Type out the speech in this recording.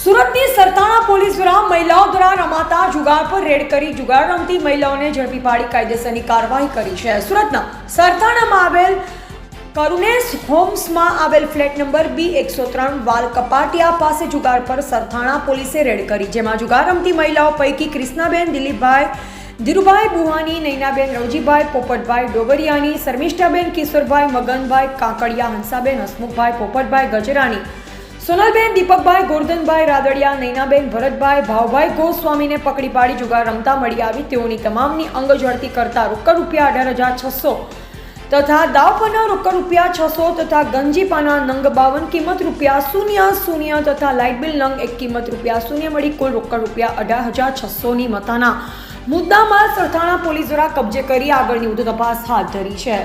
સુરતની સરથાણા પોલીસ દ્વારા મહિલાઓ દ્વારા રમાતા જુગાર પર રેડ કરી જુગાર રમતી મહિલાઓને ઝડપી પાડી કાયદેસરની કાર્યવાહી કરી છે. સુરતના સરથાણામાં આવેલ કરુણેશ હોમ્સમાં આવેલ ફ્લેટ નંબર B103 વાલ કપાટિયા પાસે જુગાર પર સરથાણા પોલીસે રેડ કરી, જેમાં જુગાર રમતી મહિલાઓ પૈકી કૃષ્ણાબેન દિલીપભાઈ, ધીરુભાઈ બુહાની, નૈનાબેન રવજીભાઈ, પોપટભાઈ ડોગરિયાની, શર્મિષ્ઠાબેન કિશોરભાઈ, મગનભાઈ કાકડિયા, હંસાબેન હસમુખભાઈ, પોપટભાઈ ગજરાની, સોનલબેન દીપકભાઈ, ગોરધનભાઈ રાદડિયા, નૈનાબેન ભરતભાઈ, ભાવભાઈ ગોસ્વામીને પકડી પાડી જુગાર રમતા મળી આવી. તેઓની તમામની અંગ ઝડપી કરતા રોકડ રૂપિયા 18,600 તથા દાવ પરના રોકડ રૂપિયા 600 તથા ગંજી પાના નંગ 52 કિંમત રૂપિયા 00 તથા લાઇટ બિલ નંગ 1 કિંમત રૂપિયા 0 મળી કુલ રોકડ રૂપિયા 18,600 ની મતાના મુદ્દામાલ સરથાણા પોલીસ દ્વારા કબજે કરી આગળની વધુ તપાસ હાથ ધરી છે.